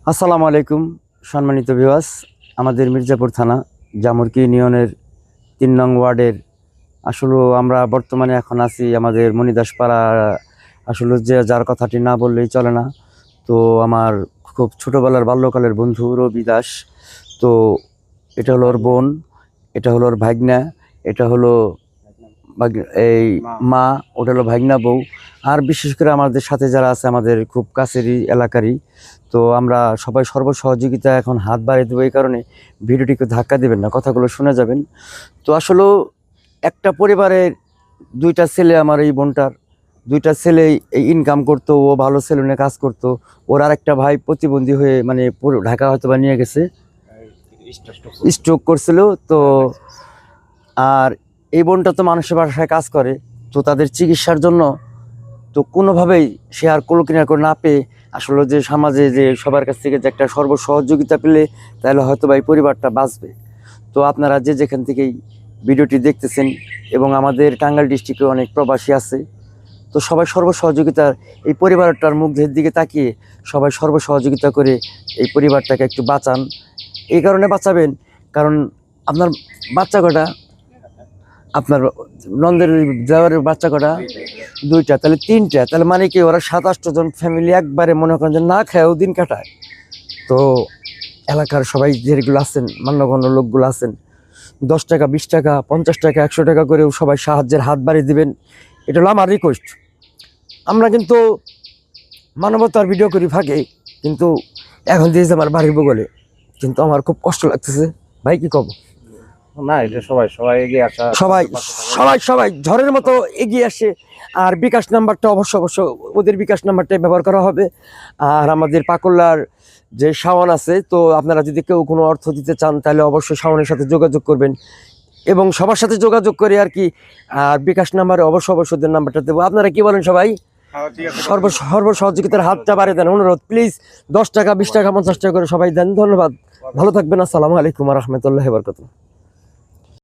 আসসালামু আলাইকুম সম্মানিত ভিউয়ার্স, আমাদের মির্জাপুর থানা জামুরকি ইউনিয়নের ৩ নং ওয়ার্ডের আসলে আমরা বর্তমানে এখন আছি আমাদের মণিদাসপাড়া। আসলে যে যার কথাটি না বললেই চলে না। তো আমার খুব ছোটোবেলার বাল্যকালের বন্ধু রবি দাস। তো এটা হলো ওর বোন, এটা হলো ওর ভাগনা, এটা হলো এই মা, ওটা হলো ভাগনা বউ। আর বিশেষ করে আমাদের সাথে যারা আছে আমাদের খুব কাছেরই এলাকারই। তো আমরা সবাই সর্বসহযোগিতা এখন হাত বাড়িয়ে দেবো, এই কারণে ভিডিওটিকে ধাক্কা দেবেন না, কথাগুলো শুনে যাবেন। তো আসলে একটা পরিবারের 2টা ছেলে, আমার এই বোনটার 2টা ছেলে এই ইনকাম করতো, ও ভালো সেলুনে কাজ করতো। ওর আরেকটা ভাই প্রতিবন্ধী হয়ে মানে পুরো ঢাকা হয়তো বা নিয়ে গেছে, স্ট্রোক করছিল। তো আর এই বোনটা তো মানুষের বাসায় কাজ করে, তো তাদের চিকিৎসার জন্য তো কোনোভাবেই সে আর কুল কিনার করে না পেয়ে আসলে যে সমাজে যে সবার কাছ থেকে যে একটা সর্বসহযোগিতা পেলে তাহলে হয়তো বা এই পরিবারটা বাঁচবে। তো আপনারা যে যেখান থেকেই ভিডিওটি দেখতেছেন, এবং আমাদের টাঙ্গাইল ডিস্ট্রিক্টে অনেক প্রবাসী আছে, তো সবাই সর্বসহযোগিতার এই পরিবারটার মুখের দিকে তাকিয়ে সবাই সর্বসহযোগিতা করে এই পরিবারটাকে একটু বাঁচান। এই কারণে বাঁচাবেন কারণ আপনার বাচ্চা কটা, আপনার নন্দের দেওয়ারের বাচ্চা কটা 2টা, তাহলে 3টা, তাহলে মানে কি ওরা 7-8 জন ফ্যামিলি একবারে মনে করেন যে না খেয়েও দিন কাটায়। তো এলাকার সবাই যেগুলো আছেন, মান্যগণ্য লোকগুলো আছেন, 10 টাকা 20 টাকা 50 টাকা 100 টাকা করেও সবাই সাহায্যের হাত বাড়িয়ে দিবেন। এটা হলো আমার রিকোয়েস্ট। আমরা কিন্তু মানবতার ভিডিও করি ফাঁকে, কিন্তু এখন দিয়েছে আমার বাড়ির বগলে, কিন্তু আমার খুব কষ্ট লাগতেছে ভাই, কি কব না, এটা সবাই সবাই এগিয়ে আসা, সবাই সবাই সবাই ঝড়ের মতো এগিয়ে আসে। আর বিকাশ নাম্বারটা অবশ্য ওদের বিকাশ নাম্বারটাই ব্যবহার করা হবে। আর আমাদের পাকুল্লার যে শাওন আছে, তো আপনারা যদি কেউ কোনো অর্থ দিতে চান তাহলে অবশ্যই শাওনের সাথে যোগাযোগ করবেন, এবং সবার সাথে যোগাযোগ করে আর কি। আর বিকাশ নাম্বারে অবশ্যই ওদের নাম্বারটা দেবো। আপনারা কি বলেন সবাই? সর্বসহযোগিতার হাতটা বাড়িয়ে দেন, অনুরোধ প্লিজ। 10 টাকা 20 টাকা 50 টাকা করে সবাই দেন। ধন্যবাদ, ভালো থাকবেন। আসসালামু আলাইকুম ওয়া রাহমাতুল্লাহি ওয়া বারাকাতুহু।